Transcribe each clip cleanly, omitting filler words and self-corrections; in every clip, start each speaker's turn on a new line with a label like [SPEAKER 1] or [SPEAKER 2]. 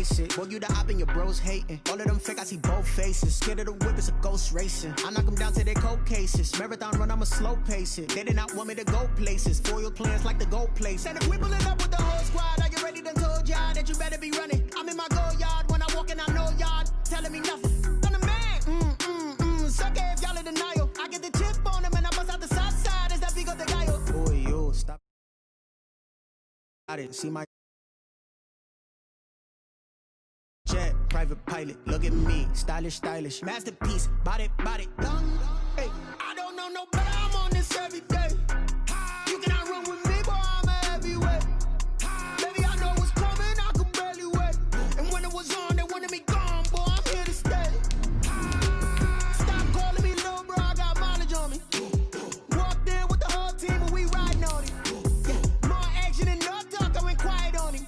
[SPEAKER 1] face it. Boy, you the op and your bros hating. All of them fake, I see both faces. Scared of the whip, it's a ghost racing. I knock them down to their cold cases. Marathon run, I'ma slow pace it. They did not want me to go places. Foil plans like the gold place. And if we pulling up with the whole squad, are you ready? Done told y'all that you better be running. I'm in my go yard when I walk in, I know y'all telling me nothing. I'm the man. Suck it if y'all in denial. I get the chip on them and I bust out the south side. Is that Vigo de Gallo? Boy, yo, stop. I didn't see my jet, private pilot, look at me, stylish, masterpiece, body, done. Hey, I don't know no better, I'm on this every day. You cannot run with me, boy, I'm a heavyweight. Baby, I know what's coming, I could barely wait. And when it was on, they wanted me gone, boy, I'm here to stay. Stop calling me little bro, I got mileage on me. Walked in with the whole team and we riding on it. Yeah, more action and no talk, I went quiet on him.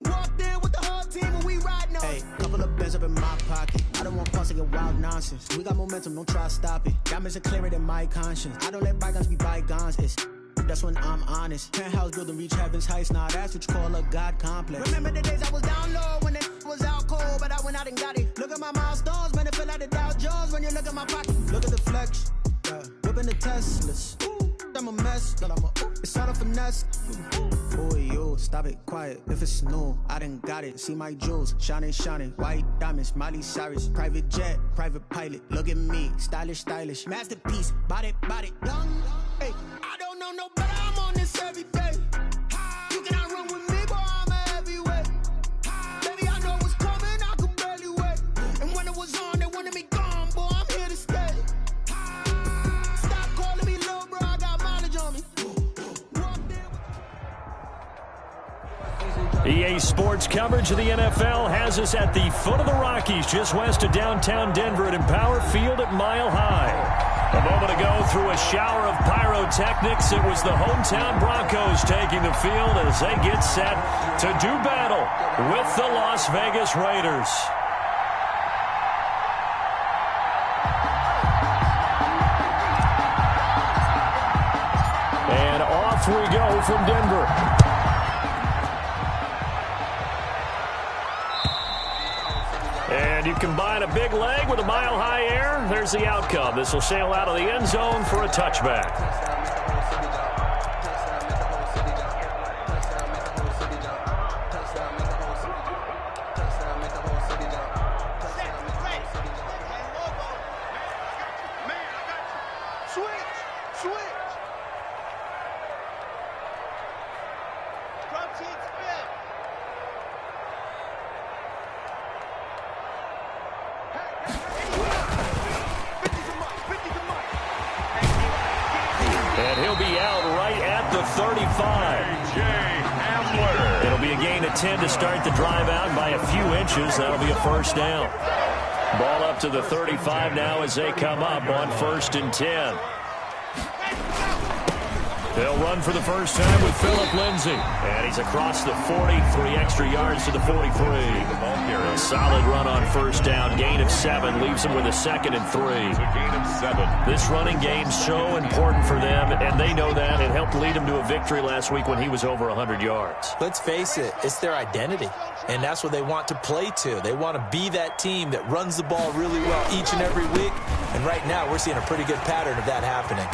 [SPEAKER 1] Walked in with the whole team and we riding on it. Hey, couple of bands up in my pocket. I don't want pause to get wild nonsense. We got momentum, don't try to stop it. Diamonds are clearer than my conscience. I don't let bygones be bygones. That's when I'm honest. Penthouse building, reach heaven's heights. Nah, that's what you call a God complex. Remember the days I was down low when it was out cold, but I went out and got it. Look at my milestones, man, it feel like the Dow Jones when you look at my pocket. Look at the flex, whipping the Teslas. I'm a mess, but it's all a finesse. Boy, yo, stop it, quiet. If it's new, I done got it. See my jewels, shining, white diamonds, Miley Cyrus, private jet, private pilot. Look at me, stylish, masterpiece, body, done. Hey, I don't know no better, I'm on this every day. You cannot run with me, boy, I'm a heavyweight. Baby, I know what's coming, I could barely wait. And when it was on, they wanted me gone, boy, I'm here to stay. Stop calling me little bro, I got mileage on me.
[SPEAKER 2] EA Sports coverage of the NFL has us at the foot of the Rockies, just west of downtown Denver at Empower Field at Mile High. A moment ago, through a shower of pyrotechnics, it was the hometown Broncos taking the field as they get set to do battle with the Las Vegas Raiders. And off we go from Denver. And you combine a big leg with a mile-high air, there's the outcome. This will sail out of the end zone for a touchback. And he'll be out right at the 35. It'll be a gain of 10 to start the drive out by a few inches. That'll be a first down. Ball up to the 35 now as they come up on 1st and 10. They'll run for the first time with Phillip Lindsay. And he's across the 40, 3 extra yards to the 43. A solid run on first down. Gain of 7 leaves him with a 2nd and 3. This running game's so important for them, and they know that. It helped lead him to a victory last week when he was over 100 yards.
[SPEAKER 3] Let's face it, it's their identity. And that's what they want to play to. They want to be that team that runs the ball really well each and every week. And right now, we're seeing a pretty good pattern of that happening.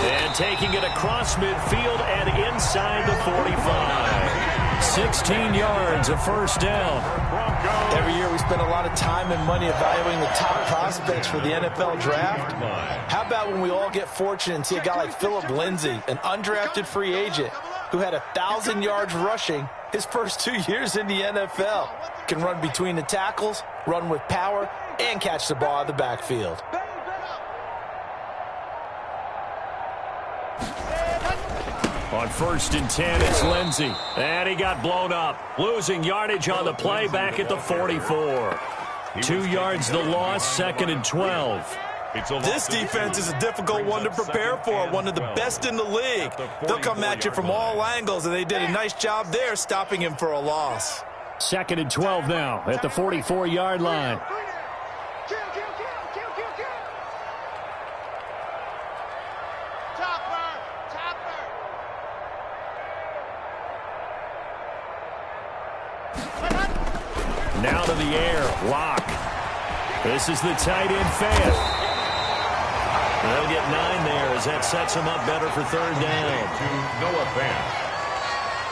[SPEAKER 2] And taking it across midfield and inside the 45. 16 yards, a first down.
[SPEAKER 3] Every year we spend a lot of time and money evaluating the top prospects for the NFL draft. How about when we all get fortunate and see a guy like Phillip Lindsay, an undrafted free agent who had 1,000 yards rushing his first 2 years in the NFL. Can run between the tackles, run with power, and catch the ball out of the backfield.
[SPEAKER 2] On 1st and 10, it's Lindsay. And he got blown up. Losing yardage on the play back at the 44. 2 yards the loss, 2nd and 12.
[SPEAKER 3] This defense is a difficult one to prepare for, one of the best in the league. They'll come at you from all angles, and they did a nice job there stopping him for a loss.
[SPEAKER 2] 2nd and 12 now at the 44-yard line. Now to the air. Lock. This is the tight end fan. They'll get 9 there as that sets them up better for third down.
[SPEAKER 4] To Noah Fant.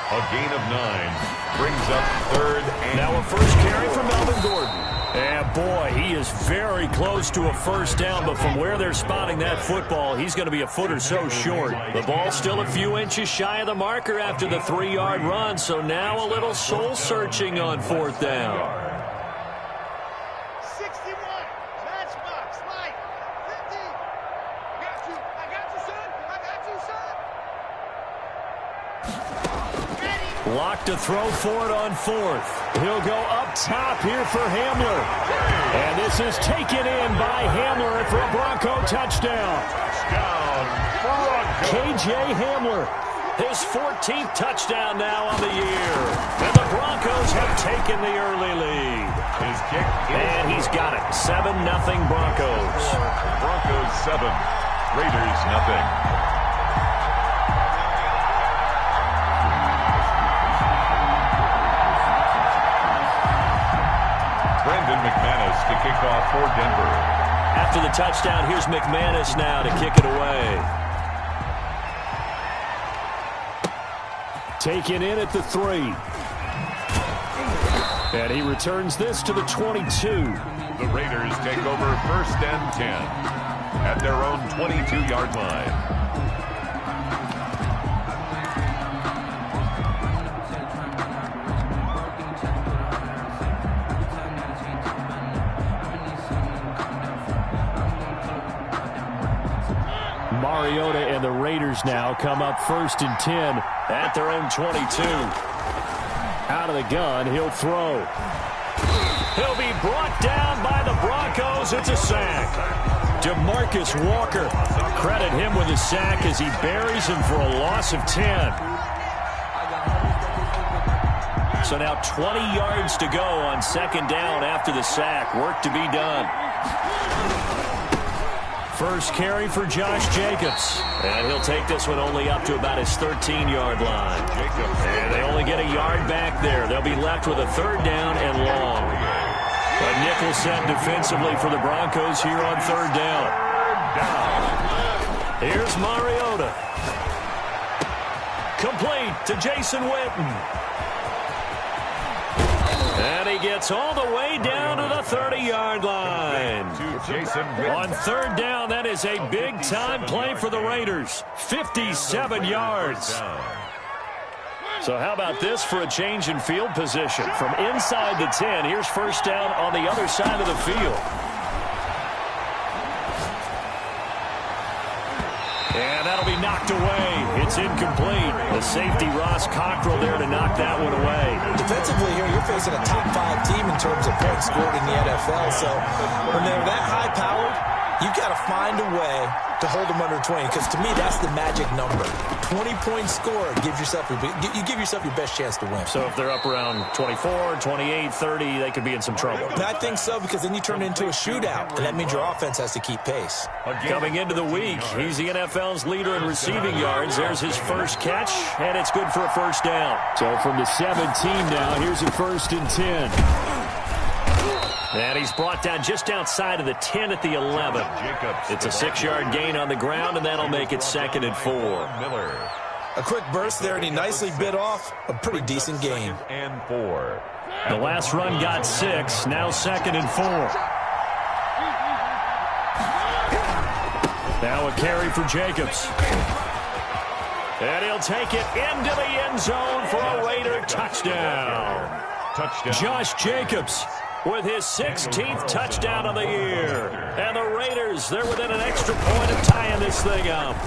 [SPEAKER 4] A gain of 9 brings up third and
[SPEAKER 2] now a first carry for Melvin Gordon. And boy, he is very close to a first down, but from where they're spotting that football, he's going to be a foot or so short. The ball's still a few inches shy of the marker after the 3-yard run, so now a little soul-searching on fourth down.
[SPEAKER 5] 61, matchbox, light, 50. I got you, son.
[SPEAKER 2] Lock to throw for it on fourth. He'll go up top here for Hamler. And this is taken in by Hamler for a Bronco touchdown. K.J. Hamler, his 14th touchdown now on the year. And the Broncos have taken the early lead.
[SPEAKER 4] his kick.
[SPEAKER 2] And he's got it. 7-0 Broncos.
[SPEAKER 4] Broncos 7, Raiders nothing. McManus to kick off for Denver.
[SPEAKER 2] After the touchdown, here's McManus now to kick it away. Taken in at the 3. And he returns this to the 22.
[SPEAKER 4] The Raiders take over 1st and 10 at their own 22-yard line.
[SPEAKER 2] Mariota and the Raiders now come up 1st and 10 at their own 22. Out of the gun, he'll throw. He'll be brought down by the Broncos. It's a sack. DeMarcus Walker, credit him with a sack as he buries him for a loss of 10. So now 20 yards to go on 2nd down after the sack. Work to be done. First carry for Josh Jacobs. And he'll take this one only up to about his 13-yard line. And they only get a yard back there. They'll be left with a 3rd down and long. A nickel set defensively for the Broncos here on 3rd down. Here's Mariota. Complete to Jason Witten. And he gets all the way down to the 30-yard line. On 3rd down, that is a big-time play for the Raiders. 57 yards. So how about this for a change in field position? From inside the 10, here's 1st down on the other side of the field. And that'll be knocked away. It's incomplete. The safety, Ross Cockrell, there to knock that one away.
[SPEAKER 3] Defensively here, you're facing a top 5 team in terms of points scored in the NFL. So when they're that high-powered, you got to find a way to hold them under 20. Because to me, that's the magic number. 20-point score gives yourself you give yourself your best chance to win.
[SPEAKER 2] So if they're up around 24, 28, 30, they could be in some trouble.
[SPEAKER 3] And I think so, because then you turn it into a shootout, and that means your offense has to keep pace.
[SPEAKER 2] Coming into the week, he's the NFL's leader in receiving yards. There's his first catch, and it's good for a 1st down. So from the 17 now, here's a 1st and 10. And he's brought down just outside of the 10 at the 11. It's a 6-yard gain on the ground, and that'll make it 2nd and 4.
[SPEAKER 3] A quick burst there, and he nicely bit off a pretty decent gain.
[SPEAKER 4] And 4.
[SPEAKER 2] The last run got 6, now 2nd and 4. Now a carry for Jacobs. And he'll take it into the end zone for a Raider touchdown. Josh Jacobs with his 16th touchdown of the year. And the Raiders, they're within an extra point of tying this thing up.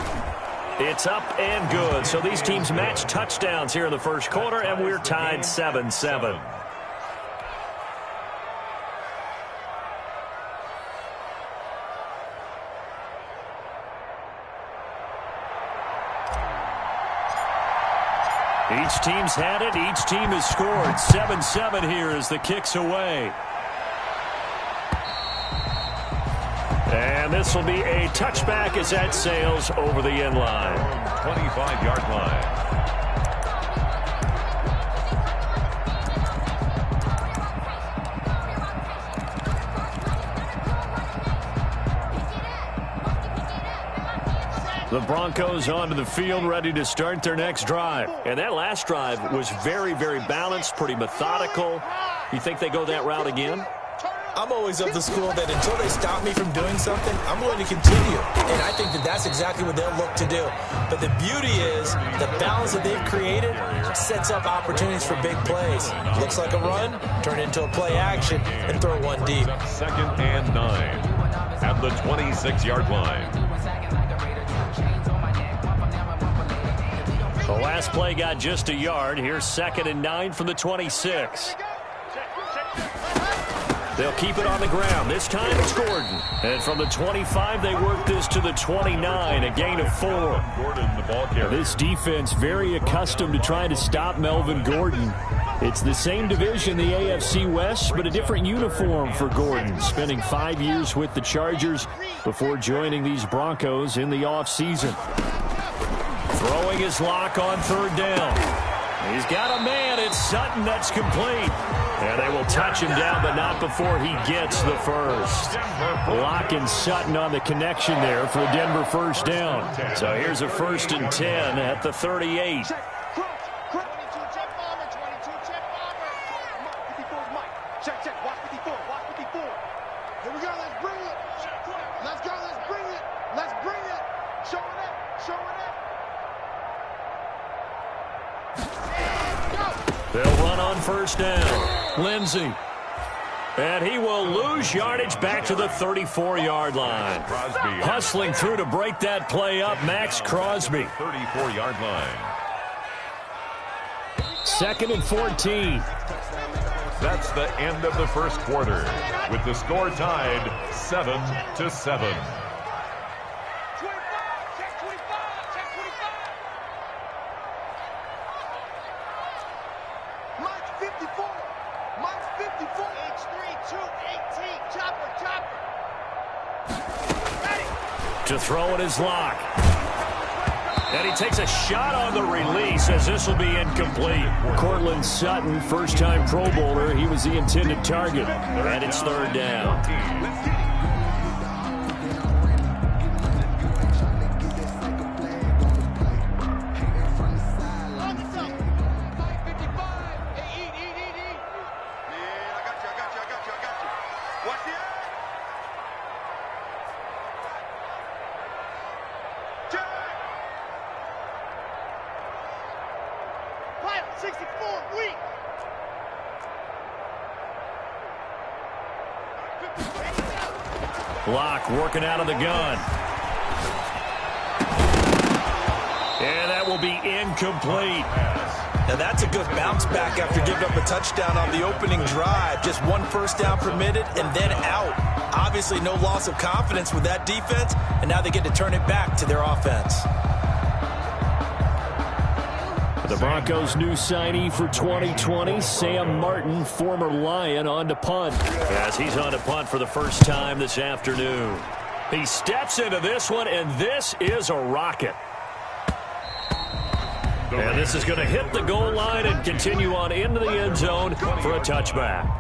[SPEAKER 2] It's up and good. So these teams match touchdowns here in the 1st quarter, and we're tied 7-7. Each team's had it. Each team has scored. 7-7 here as the kick's away. And this will be a touchback as that sails over the end line.
[SPEAKER 4] 25-yard line.
[SPEAKER 2] The Broncos onto the field, ready to start their next drive. And that last drive was very, very balanced, pretty methodical. You think they go that route again?
[SPEAKER 3] I'm always of the school that until they stop me from doing something, I'm going to continue. And I think that that's exactly what they'll look to do. But the beauty is the balance that they've created sets up opportunities for big plays. Looks like a run, turn it into a play action, and throw one deep.
[SPEAKER 4] 2nd and 9 at the 26-yard line.
[SPEAKER 2] The last play got just a yard. Here's 2nd and 9 from the 26. They'll keep it on the ground. This time it's Gordon. And from the 25, they work this to the 29, a gain of 4.
[SPEAKER 4] Gordon, the ball carrier.
[SPEAKER 2] This defense very accustomed to trying to stop Melvin Gordon. It's the same division, the AFC West, but a different uniform for Gordon, spending 5 years with the Chargers before joining these Broncos in the offseason. Throwing his lock on 3rd down. He's got a man. It's Sutton. That's complete. And they will touch him down, but not before he gets the first. Lock and Sutton on the connection there for a Denver first down. So here's a 1st and 10 at the 38. They'll run on 1st down. Lindsey. And he will lose yardage back to the 34-yard line. Hustling through to break that play up, Max Crosby.
[SPEAKER 4] 34-yard line.
[SPEAKER 2] 2nd and 14.
[SPEAKER 4] That's the end of the first quarter, with the score tied 7-7.
[SPEAKER 2] To throw it is Lock. And he takes a shot on the release as this will be incomplete. Cortland Sutton, first-time Pro Bowler. He was the intended target. And it's 3rd down. Lock working out of the gun. And that will be incomplete.
[SPEAKER 3] Now that's a good bounce back after giving up a touchdown on the opening drive. Just 1 first down permitted and then out. Obviously no loss of confidence with that defense, and now they get to turn it back to their offense.
[SPEAKER 2] The Broncos' new signee for 2020, Sam Martin, former Lion, on to punt. As he's on to punt for the first time this afternoon. He steps into this one, and this is a rocket. And this is going to hit the goal line and continue on into the end zone for a touchback.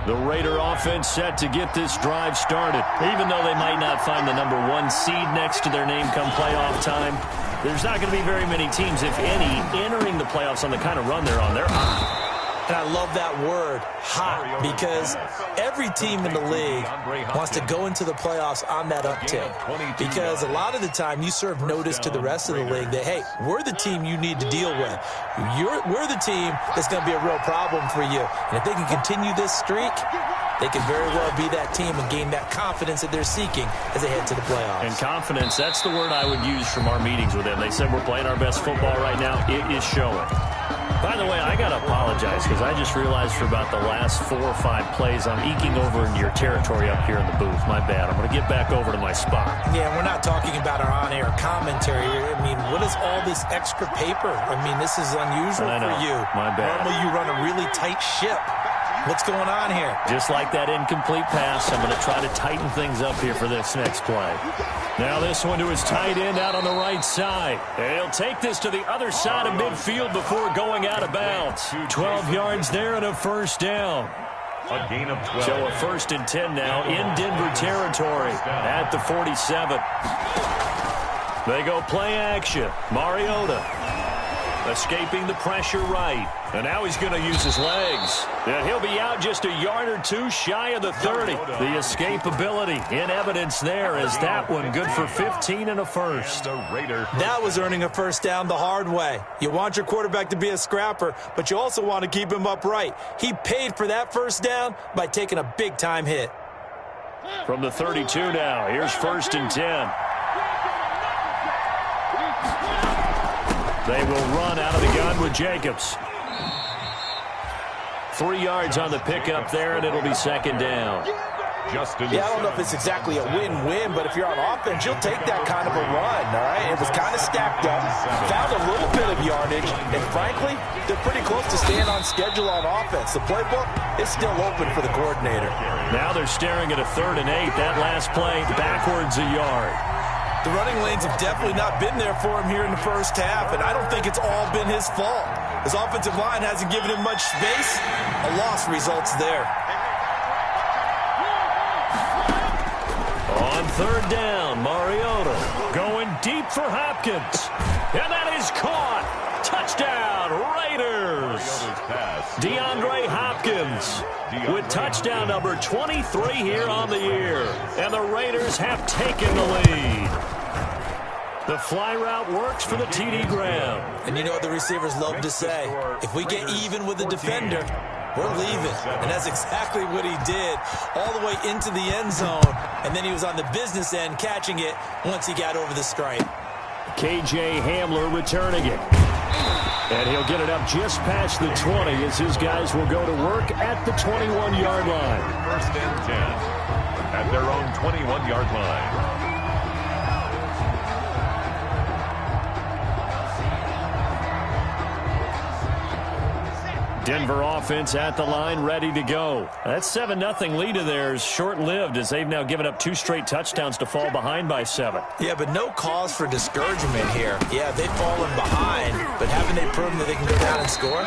[SPEAKER 2] The Raider offense set to get this drive started. Even though they might not find the #1 seed next to their name come playoff time, there's not going to be very many teams, if any, entering the playoffs on the kind of run they're on. They're hot.
[SPEAKER 3] And I love that word, hot, because every team in the league wants to go into the playoffs on that uptick. Because a lot of the time you serve notice to the rest of the league that, hey, we're the team you need to deal with. We're the team that's going to be a real problem for you. And if they can continue this streak, they can very well be that team and gain that confidence that they're seeking as they head to the playoffs.
[SPEAKER 2] And confidence, that's the word I would use from our meetings with them. They said we're playing our best football right now. It is showing. By the way, I got to apologize because I just realized for about the last 4 or 5 plays I'm eking over into your territory up here in the booth. My bad. I'm going to get back over to my spot.
[SPEAKER 3] Yeah, we're not talking about our on-air commentary. I mean, what is all this extra paper? I mean, this is unusual for you.
[SPEAKER 2] My bad.
[SPEAKER 3] Normally you run a really tight ship. What's going on here?
[SPEAKER 2] Just like that incomplete pass, I'm going to try to tighten things up here for this next play. Now this one to his tight end out on the right side. And he'll take this to the other side of midfield before going out of bounds. 12 yards there and a first down.
[SPEAKER 4] A gain of 12.
[SPEAKER 2] So a 1st and 10 now in Denver territory at the 47. They go play action. Mariota escaping the pressure right. And now he's going to use his legs. And he'll be out just a yard or two shy of the 30. The escapability in evidence there as that one good for 15 and a first.
[SPEAKER 3] That was earning a first down the hard way. You want your quarterback to be a scrapper, but you also want to keep him upright. He paid for that first down by taking a big-time hit.
[SPEAKER 2] From the 32 now, here's 1st and 10. They will run out of the gun with Jacobs. 3 yards on the pickup there, and it'll be 2nd down.
[SPEAKER 3] Yeah, I don't know if it's exactly a win-win, but if you're on offense, you'll take that kind of a run, all right? It was kind of stacked up, found a little bit of yardage, and frankly, they're pretty close to staying on schedule on offense. The playbook is still open for the coordinator.
[SPEAKER 2] Now they're staring at a 3rd and 8. That last play, backwards a yard.
[SPEAKER 3] The running lanes have definitely not been there for him here in the first half, and I don't think it's all been his fault. His offensive line hasn't given him much space. A loss results there.
[SPEAKER 2] On 3rd down, Mariota going deep for Hopkins. And that is caught. Touchdown, Raiders. DeAndre Hopkins with touchdown number 23 here on the year. And the Raiders have taken the lead. The fly route works for the TD Graham.
[SPEAKER 3] And you know what the receivers love to say? If we get even with the defender, we're leaving. And that's exactly what he did, all the way into the end zone. And then he was on the business end catching it once he got over the stripe.
[SPEAKER 2] KJ Hamler returning it. And he'll get it up just past the 20 as his guys will go to work at the 21-yard line.
[SPEAKER 4] 1st and 10 at their own 21-yard line.
[SPEAKER 2] Denver offense at the line, ready to go. That 7-0 lead of theirs short-lived as they've now given up 2 straight touchdowns to fall behind by 7.
[SPEAKER 3] Yeah, but no cause for discouragement here. Yeah, they've fallen behind, but haven't they proven that they can go down and score?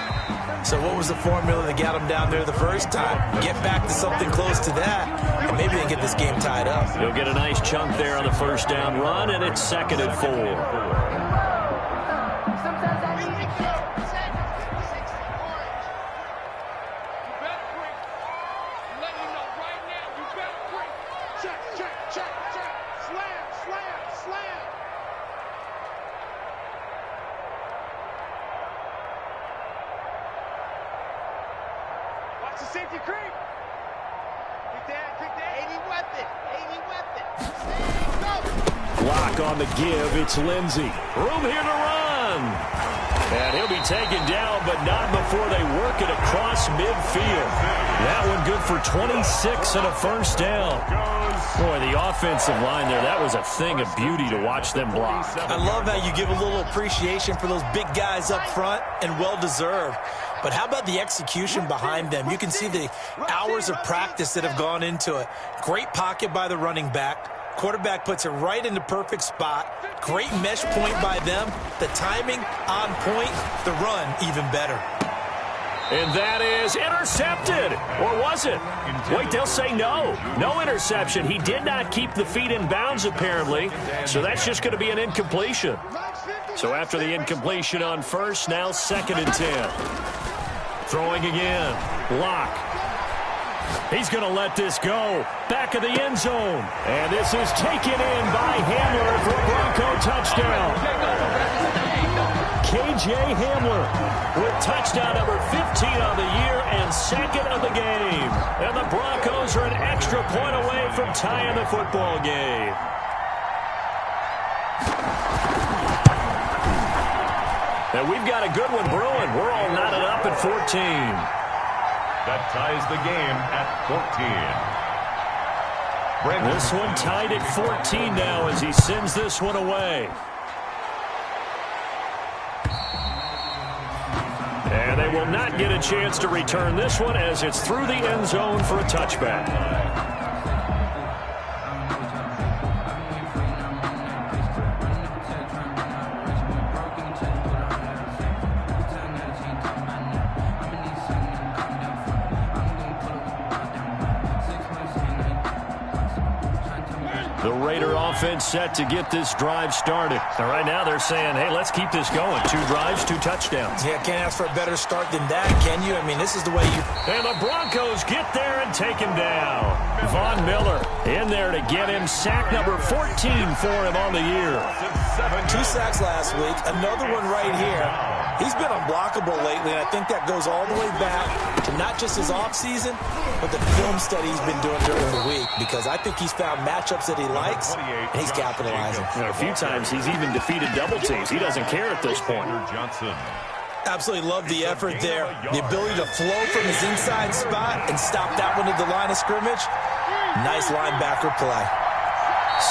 [SPEAKER 3] So what was the formula that got them down there the first time? Get back to something close to that, and maybe they can get this game tied up.
[SPEAKER 2] He'll get a nice chunk there on the 1st down run, and it's 2nd and 4.
[SPEAKER 5] Safety creep. Quick that. 80 weapon.
[SPEAKER 2] Block on the give. It's Lindsey. Room here to run. And he'll be taken down, but not before they work it across midfield. That one good for 26 and a 1st down. Boy, the offensive line there, that was a thing of beauty to watch them block.
[SPEAKER 3] I love how you give a little appreciation for those big guys up front, and well-deserved. But how about the execution behind them? You can see the hours of practice that have gone into it. Great pocket by the running back. Quarterback puts it right in the perfect spot. Great mesh point by them. The timing on point. The run even better.
[SPEAKER 2] And that is intercepted. Or was it? Wait, they'll say no. No interception. He did not keep the feet in bounds, apparently. So that's just going to be an incompletion. So after the incompletion on 1st, now 2nd and 10. Throwing again. Lock. He's going to let this go. Back of the end zone. And this is taken in by Hamler for a Bronco touchdown. KJ Hamler with touchdown number 15 on the year and 2nd of the game. And the Broncos are an extra point away from tying the football game. And we've got a good one brewing. We're all knotted up at 14.
[SPEAKER 4] That ties the game at 14.
[SPEAKER 2] This one tied at 14 now as he sends this one away. And they will not get a chance to return this one as it's through the end zone for a touchback. offense set to get this drive started. And right now they're saying, hey, let's keep this going. 2 drives, 2 touchdowns.
[SPEAKER 3] Yeah, can't ask for a better start than that, can you? I mean, this is the way you...
[SPEAKER 2] And the Broncos get there and take him down. Von Miller in there to get him. Sack number 14 for him on the year.
[SPEAKER 3] 2 sacks last week. Another one right here. He's been unblockable lately, and I think that goes all the way back to not just his offseason, but the film study he's been doing during the week, because I think he's found matchups that he likes, and he's capitalizing.
[SPEAKER 2] A few times he's even defeated double teams. He doesn't care at this point.
[SPEAKER 3] Absolutely love the effort there. The ability to flow from his inside spot and stop that one at the line of scrimmage. Nice linebacker play.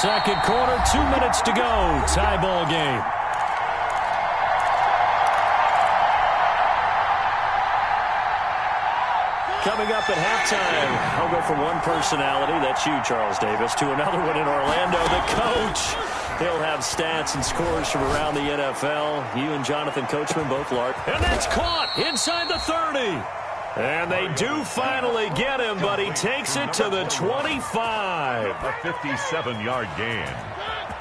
[SPEAKER 2] Second quarter, 2 minutes to go. Tie ball game. Coming up at halftime, I'll go from one personality, that's you, Charles Davis, to another one in Orlando, the coach. He'll have stats and scores from around the NFL. You and Jonathan Coachman both large. And that's caught inside the 30. And they do finally get him, but he takes it to the 25.
[SPEAKER 4] A 57-yard gain.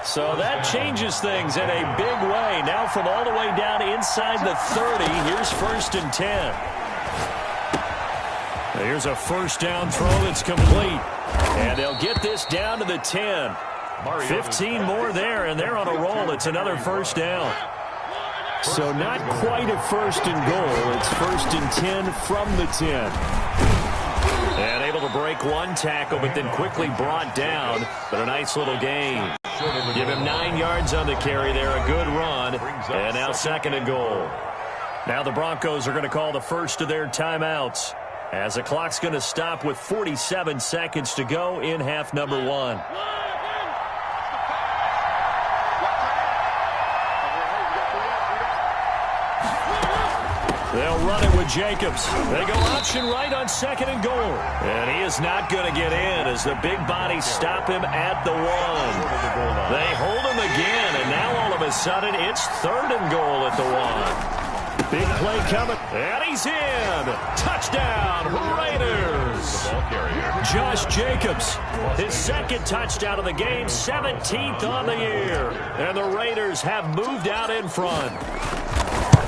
[SPEAKER 2] So that changes things in a big way. Now from all the way down inside the 30, here's 1st and 10. Here's a first down throw that's complete. And they'll get this down to the 10. 15 more there, and they're on a roll. It's another first down. So not quite a 1st and goal. It's 1st and 10 from the 10. And able to break one tackle, but then quickly brought down. But a nice little gain. Give him 9 yards on the carry there. A good run. And now 2nd and goal. Now the Broncos are going to call the first of their timeouts, as the clock's going to stop with 47 seconds to go in half number 1. They'll run it with Jacobs. They go option right on 2nd and goal. And he is not going to get in as the big bodies stop him at the 1. They hold him again, and now all of a sudden it's 3rd and goal at the 1. Big play coming, and he's in. Touchdown, Raiders. Josh Jacobs, his 2nd touchdown of the game, 17th on the year. And the Raiders have moved out in front.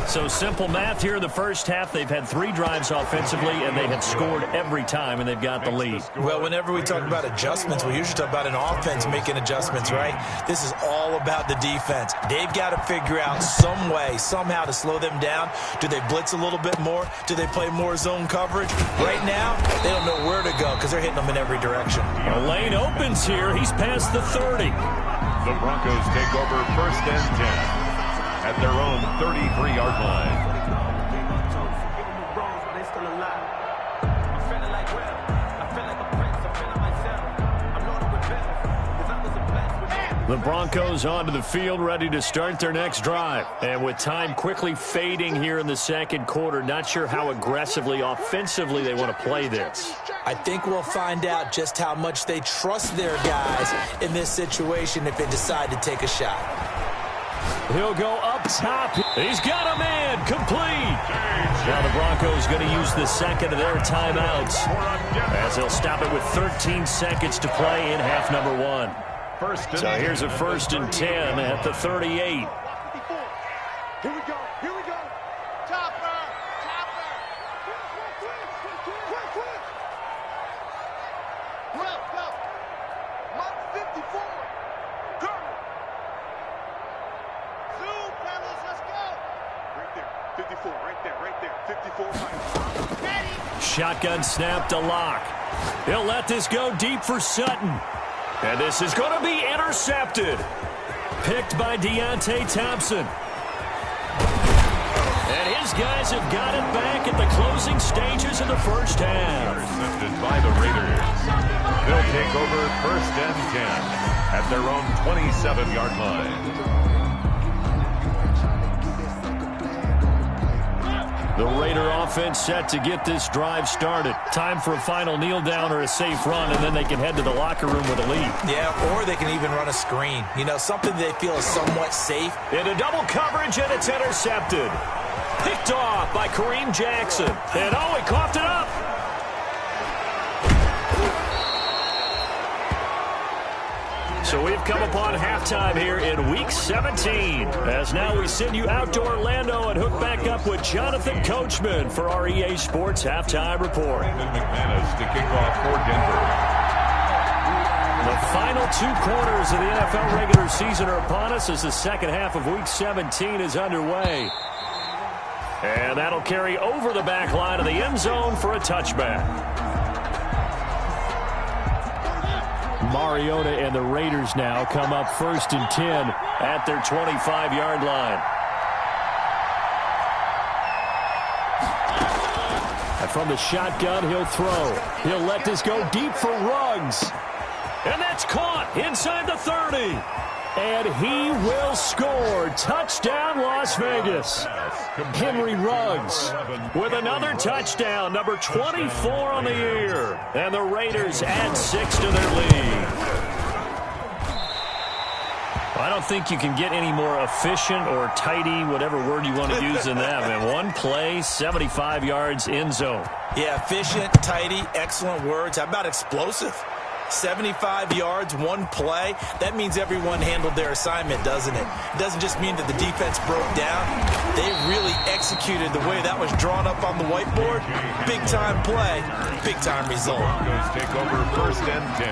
[SPEAKER 2] So simple math here in the first half. They've had 3 drives offensively, and they have scored every time, and they've got the lead.
[SPEAKER 3] Well, whenever we talk about adjustments, we usually talk about an offense making adjustments, right? This is all about the defense. They've got to figure out some way, somehow to slow them down. Do they blitz a little bit more? Do they play more zone coverage? Right now, they don't know where to go because they're hitting them in every direction.
[SPEAKER 2] The lane opens here. He's past the 30.
[SPEAKER 4] The Broncos take over 1st and 10. At their own 33-yard line.
[SPEAKER 2] The Broncos onto the field, ready to start their next drive. And with time quickly fading here in the 2nd quarter, not sure how aggressively, offensively they want to play this.
[SPEAKER 3] I think we'll find out just how much they trust their guys in this situation if they decide to take a shot.
[SPEAKER 2] He'll go up top. He's got a man. Complete. Now the Broncos going to use the 2nd of their timeouts, as they'll stop it with 13 seconds to play in half number 1. So here's a 1st and 10 at the 38.
[SPEAKER 5] Here we go. Here we go. Topper. Topper. Quick. Go. Mark 54. Go. Zoom, fellas. Let's go. Right there. 54. Right there. 54. Ready.
[SPEAKER 2] Shotgun snap to Lock. He'll let this go deep for Sutton. And this is going to be intercepted. Picked by Deontay Thompson. And his guys have got it back at the closing stages of the first half.
[SPEAKER 4] Intercepted by the Raiders. They'll take over 1st and 10 at their own 27-yard line.
[SPEAKER 2] The Raider offense set to get this drive started. Time for a final kneel down or a safe run, and then they can head to the locker room with a lead.
[SPEAKER 3] Yeah, or they can even run a screen. You know, something they feel is somewhat safe.
[SPEAKER 2] Into double coverage, and it's intercepted. Picked off by Kareem Jackson. And oh, he coughed it up. So we've come upon halftime here in Week 17. As now we send you out to Orlando and hook back up with Jonathan Coachman for our EA Sports Halftime Report.
[SPEAKER 4] Brandon McManus to kick off for Denver.
[SPEAKER 2] The final 2 quarters of the NFL regular season are upon us as the second half of Week 17 is underway. And that'll carry over the back line of the end zone for a touchback. Mariota and the Raiders now come up 1st and 10 at their 25-yard line. And from the shotgun, he'll throw. He'll let this go deep for Ruggs. And that's caught inside the 30. And he will score. Touchdown, Las Vegas. Henry Ruggs with another touchdown, number 24 on the year. And the Raiders add 6 to their lead. I don't think you can get any more efficient or tidy, whatever word you want to use in that. And one play, 75 yards in zone.
[SPEAKER 3] Yeah, efficient, tidy, excellent words. How about explosive? 75 yards, one play. That means everyone handled their assignment, doesn't it? It doesn't just mean that the defense broke down. They really executed the way that was drawn up on the whiteboard. Big-time play, big-time result.
[SPEAKER 4] Broncos take over 1st and 10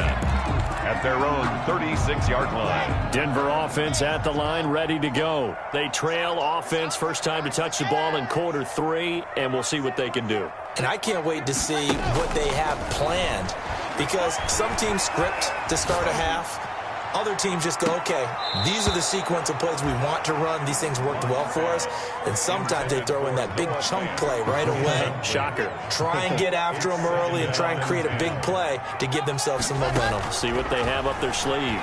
[SPEAKER 4] at their own 36-yard line.
[SPEAKER 2] Denver offense at the line, ready to go. They trail offense, first time to touch the ball in quarter 3, and we'll see what they can do.
[SPEAKER 3] And I can't wait to see what they have planned, because some teams script to start a half. Other teams just go, okay, these are the sequence of plays we want to run. These things worked well for us. And sometimes they throw in that big chunk play right away.
[SPEAKER 2] Shocker.
[SPEAKER 3] Try and get after them early and try and create a big play to give themselves some momentum.
[SPEAKER 2] See what they have up their sleeve.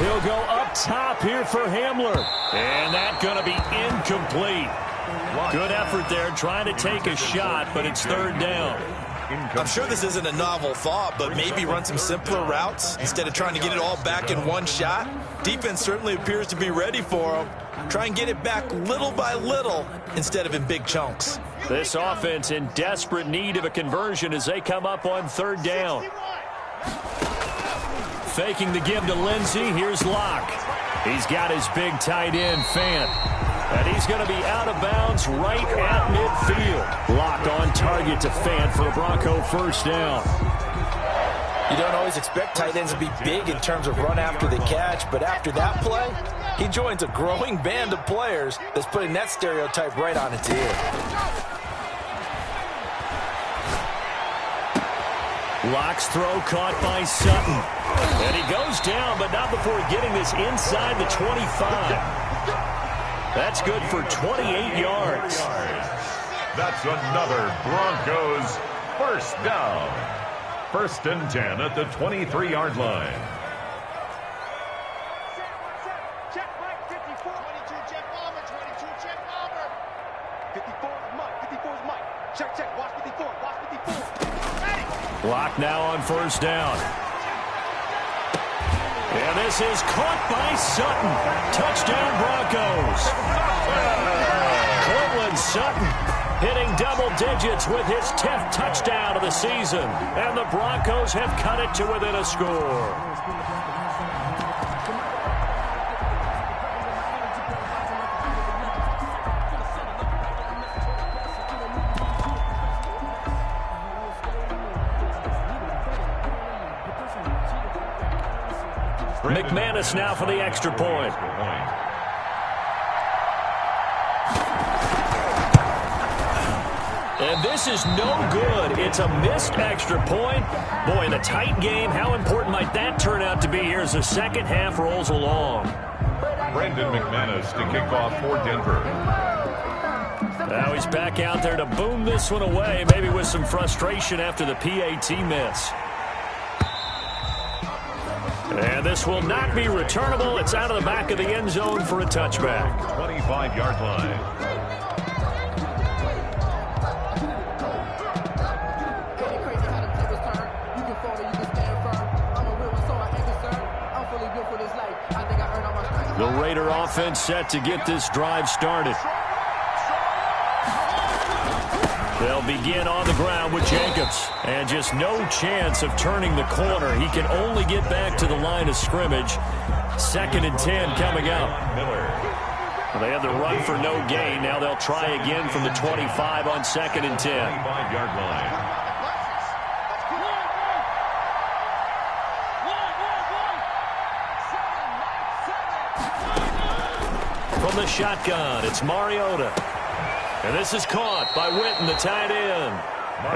[SPEAKER 2] He'll go up top here for Hamler. And that's going to be incomplete. Good effort there trying to take a shot, but it's 3rd down.
[SPEAKER 3] I'm sure this isn't a novel thought, but maybe run some simpler routes instead of trying to get it all back in one shot. Defense certainly appears to be ready for them. Try and get it back little by little instead of in big chunks.
[SPEAKER 2] This offense in desperate need of a conversion as they come up on 3rd down. Faking the give to Lindsey. Here's Locke. He's got his big tight end, Fant. And he's going to be out of bounds right at midfield. Locked on target to Fant for a Bronco 1st down.
[SPEAKER 3] You don't always expect tight ends to be big in terms of run after the catch, but after that play, he joins a growing band of players that's putting that stereotype right on its ear.
[SPEAKER 2] Locke's throw caught by Sutton. And he goes down, but not before getting this inside the 25. That's good for 28 yards.
[SPEAKER 4] That's another Broncos 1st down. 1st and 10 at the 23-yard line.
[SPEAKER 5] Check Mike, 54, 22, check Bomber, 22, check Bomber. 54 is Mike, 54 is Mike. Check, watch 54, watch 54. Ready.
[SPEAKER 2] Lock now on 1st down. And this is caught by Sutton. Touchdown, Broncos. Cortland Sutton hitting double digits with his 10th touchdown of the season. And the Broncos have cut it to within a score. McManus now for the extra point. And this is no good. It's a missed extra point. Boy, in a tight game, how important might that turn out to be here as the second half rolls along?
[SPEAKER 4] Brandon McManus to kick off for Denver.
[SPEAKER 2] Now he's back out there to boom this one away, maybe with some frustration after the PAT miss. And this will not be returnable. It's out of the back of the end zone for a touchback.
[SPEAKER 4] 25-yard line.
[SPEAKER 2] The Raider offense set to get this drive started. They'll begin on the ground with Jacobs. And just no chance of turning the corner. He can only get back to the line of scrimmage. 2nd and 10 coming up. Well, they had the run for no gain. Now they'll try again from the 25 on 2nd and 10.
[SPEAKER 4] 25-yard line.
[SPEAKER 2] From the shotgun, it's Mariota. And this is caught by Witten, the tight end.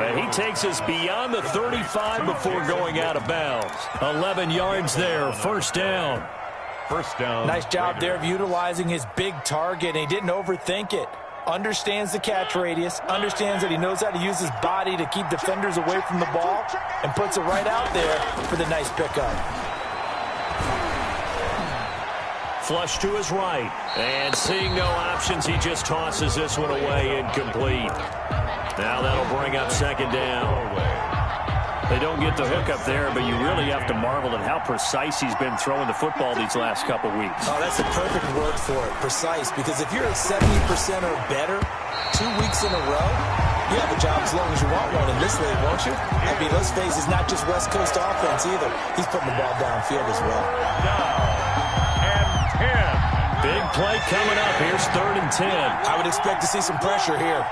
[SPEAKER 2] And he takes us beyond the 35 before going out of bounds. 11 yards there, 1st down.
[SPEAKER 4] First down.
[SPEAKER 3] Nice job there of utilizing his big target. And he didn't overthink it. Understands the catch radius. Understands that he knows how to use his body to keep defenders away from the ball. And puts it right out there for the nice pickup.
[SPEAKER 2] Flush to his right. And seeing no options, he just tosses this one away, incomplete. Now that'll bring up 2nd down. They don't get the hook up there, but you really have to marvel at how precise he's been throwing the football these last couple weeks.
[SPEAKER 3] Oh, that's the perfect word for it, precise. Because if you're at 70% or better 2 weeks in a row, you have a job as long as you want one in this league, won't you? I mean, let's face it, it's not just West Coast offense either. He's putting the ball downfield as well.
[SPEAKER 2] Big play coming up. Here's 3rd and 10.
[SPEAKER 3] I would expect to see some pressure here.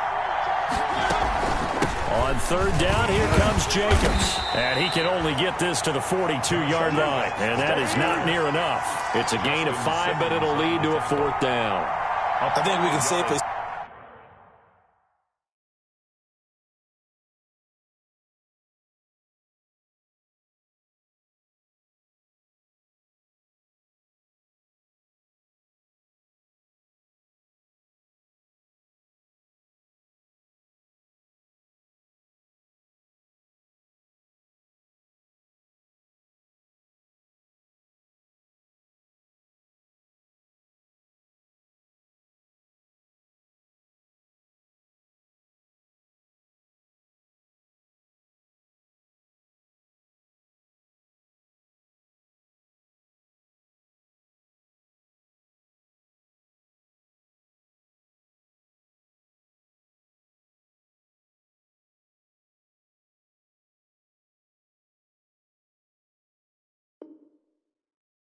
[SPEAKER 2] On 3rd down, here comes Jacobs. And he can only get this to the 42-yard line. And that is not near enough. It's a gain of 5, but it'll lead to a 4th down.
[SPEAKER 3] I think we can safely...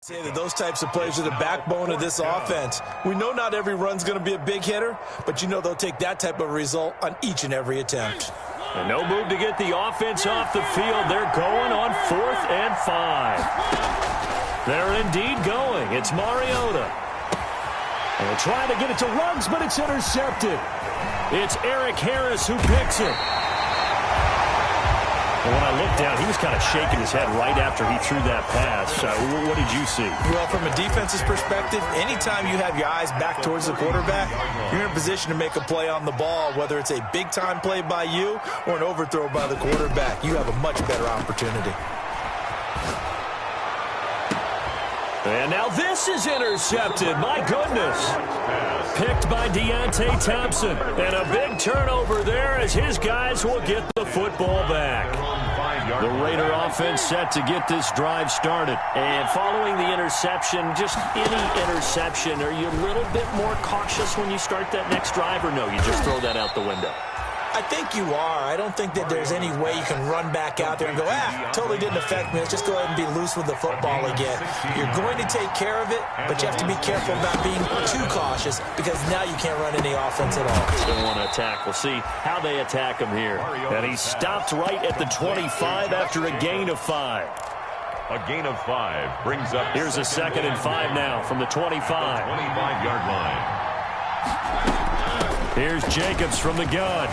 [SPEAKER 3] Say that those types of plays are the backbone of this offense. We know not every run's going to be a big hitter, but you know they'll take that type of result on each and every attempt.
[SPEAKER 2] And no move to get the offense off the field. They're going on 4th and 5. They're indeed going. It's Mariota. And they're trying to get it to Ruggs, but it's intercepted. It's Eric Harris who picks it. And when I looked down, he was kind of shaking his head right after he threw that pass. What did you see?
[SPEAKER 3] Well, from a defense's perspective, anytime you have your eyes back towards the quarterback, you're in a position to make a play on the ball, whether it's a big-time play by you or an overthrow by the quarterback. You have a much better opportunity.
[SPEAKER 2] And now this is intercepted. My goodness. Picked by Deontay Thompson. And a big turnover there as his guys will get the football back. The Raider offense set to get this drive started. And following the interception, just any interception, are you a little bit more cautious when you start that next drive, or no, you just throw that out the window?
[SPEAKER 3] I think you are. I don't think that there's any way you can run back out there and go, totally didn't affect me. Let's just go ahead and be loose with the football again. You're going to take care of it, but you have to be careful about being too cautious because now you can't run any offense at all.
[SPEAKER 2] Still want to attack. We'll see how they attack him here. And he stopped right at the 25 after a gain of 5.
[SPEAKER 4] A gain of 5 brings up...
[SPEAKER 2] Here's a 2nd and 5 now from the 25.
[SPEAKER 4] 25-yard line.
[SPEAKER 2] Here's Jacobs from the gun.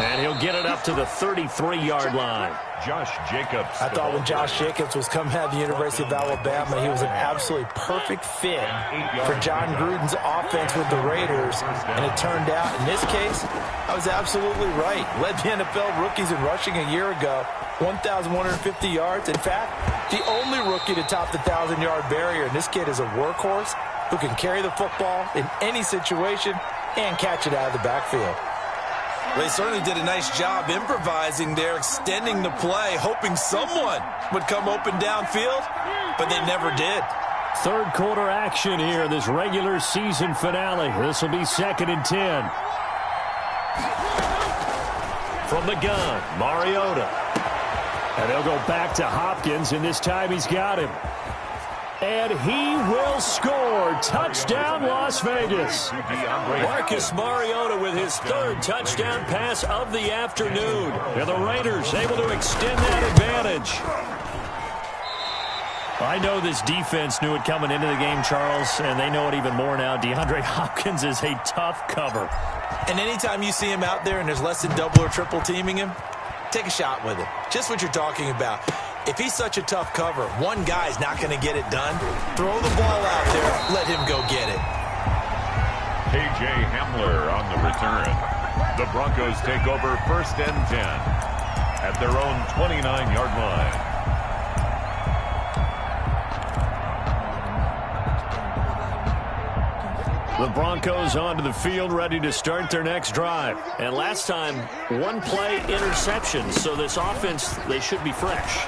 [SPEAKER 2] And he'll get it up to the 33-yard line.
[SPEAKER 4] Josh Jacobs.
[SPEAKER 3] I thought when Josh Jacobs was coming out of the University of Alabama, he was an absolutely perfect fit for John Gruden's offense with the Raiders. And it turned out, in this case, I was absolutely right. Led the NFL rookies in rushing a year ago, 1,150 yards. In fact, the only rookie to top the 1,000-yard barrier. And this kid is a workhorse who can carry the football in any situation and catch it out of the backfield. They certainly did a nice job improvising there, extending the play, hoping someone would come open downfield, but they never did.
[SPEAKER 2] Third quarter action here, this regular season finale. This will be 2nd and 10. From the gun, Mariota. And they'll go back to Hopkins, and this time he's got him. And he will score. Touchdown, Las Vegas. Marcus Mariota with his third touchdown pass of the afternoon. And the Raiders able to extend that advantage. I know this defense knew it coming into the game, Charles, and they know it even more now. DeAndre Hopkins is a tough cover.
[SPEAKER 3] And anytime you see him out there and there's less than double or triple teaming him, take a shot with him. Just what you're talking about. If he's such a tough cover, one guy's not going to get it done. Throw the ball out there. Let him go get it.
[SPEAKER 4] K.J. Hamler on the return. The Broncos take over 1st and 10 at their own 29-yard line.
[SPEAKER 2] The Broncos onto the field, ready to start their next drive. And last time, one-play interception. So this offense, they should be fresh.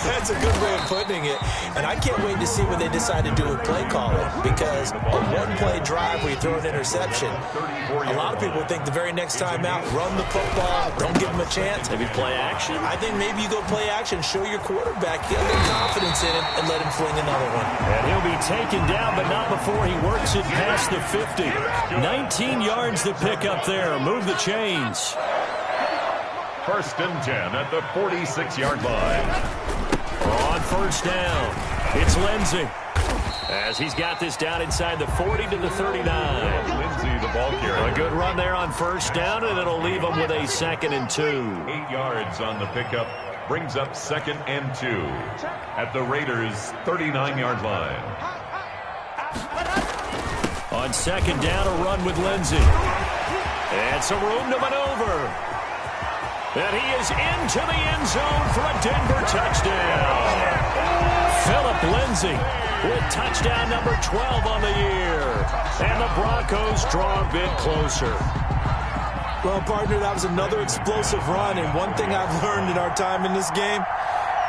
[SPEAKER 3] That's a good way of putting it. And I can't wait to see what they decide to do with play calling. Because a one-play drive where you throw an interception, a lot of people think the very next time out, run the football, don't give them a chance.
[SPEAKER 2] Maybe play action.
[SPEAKER 3] I think maybe you go play action, show your quarterback, get a little confidence in him, and let him fling another one.
[SPEAKER 2] And he'll be taken down, but not before he works it past the 50. 19 yards to pick up there. Move the chains.
[SPEAKER 4] 1st and 10 at the 46-yard line.
[SPEAKER 2] On 1st down, it's Lindsey. As he's got this down inside the 40 to the 39.
[SPEAKER 4] Lindsey, the ball carrier.
[SPEAKER 2] A good run there on 1st down, and it'll leave him with a 2nd and 2.
[SPEAKER 4] 8 yards on the pickup. Brings up 2nd and 2 at the Raiders' 39-yard line.
[SPEAKER 2] On 2nd down, a run with Lindsey. And some room to maneuver. And he is into the end zone for a Denver touchdown. Philip Lindsey with touchdown number 12 on the year. And the Broncos draw a bit closer.
[SPEAKER 3] Well, partner, that was another explosive run. And one thing I've learned in our time in this game,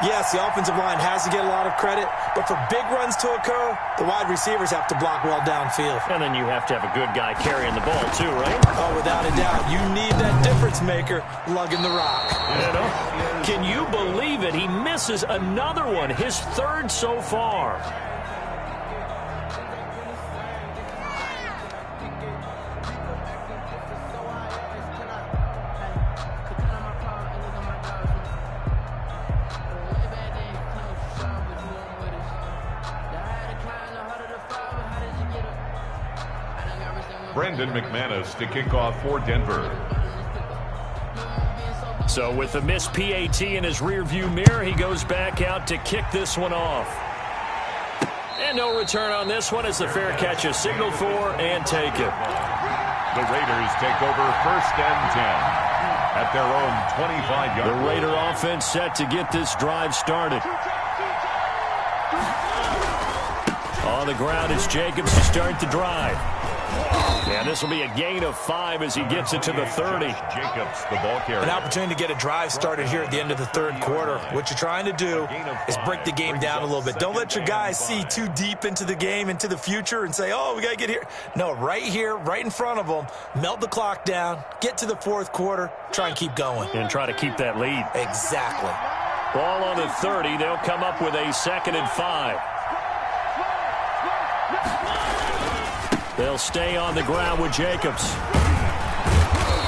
[SPEAKER 3] yes, the offensive line has to get a lot of credit, but for big runs to occur, the wide receivers have to block well downfield.
[SPEAKER 2] And then you have to have a good guy carrying the ball too, right?
[SPEAKER 3] Oh, without a doubt. You need that difference maker lugging the rock.
[SPEAKER 2] Can you believe it? He misses another one, his 3rd so far.
[SPEAKER 4] Brendan McManus to kick off for Denver.
[SPEAKER 2] So with the missed PAT in his rearview mirror, he goes back out to kick this one off. And no return on this one as the fair catch is signaled for and taken.
[SPEAKER 4] The Raiders take over 1st and 10 at their own 25-yard line.
[SPEAKER 2] The Raider offense set to get this drive started. On the ground is Jacobs to start the drive. And this will be a gain of 5 as he gets it to the 30.
[SPEAKER 4] Jacobs, the ball carrier.
[SPEAKER 3] An opportunity to get a drive started here at the end of the 3rd quarter. What you're trying to do is break the game down a little bit. Don't let your guys see too deep into the game, into the future, and say, oh, we got to get here. No, right here, right in front of them, melt the clock down, get to the 4th quarter, try and keep going.
[SPEAKER 2] And try to keep that lead.
[SPEAKER 3] Exactly.
[SPEAKER 2] Ball on the 30. They'll come up with a 2nd and 5. They'll stay on the ground with Jacobs.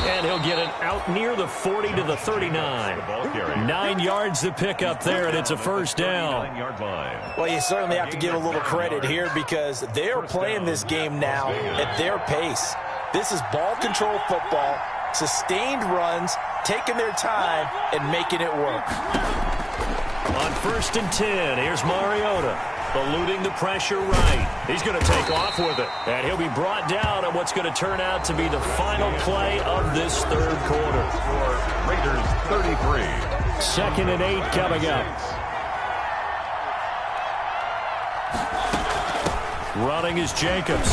[SPEAKER 2] And he'll get it out near the 40 to the 39. 9 yards to pick up there, and it's a 1st down.
[SPEAKER 3] Well, you certainly have to give a little credit here because they're playing this game now at their pace. This is ball control football, sustained runs, taking their time, and making it work.
[SPEAKER 2] On 1st and 10, here's Mariota. Eluding the pressure right. He's going to take off with it. And he'll be brought down on what's going to turn out to be the final play of this 3rd quarter.
[SPEAKER 4] Raiders 33.
[SPEAKER 2] 2nd and 8 coming up. Running is Jacobs.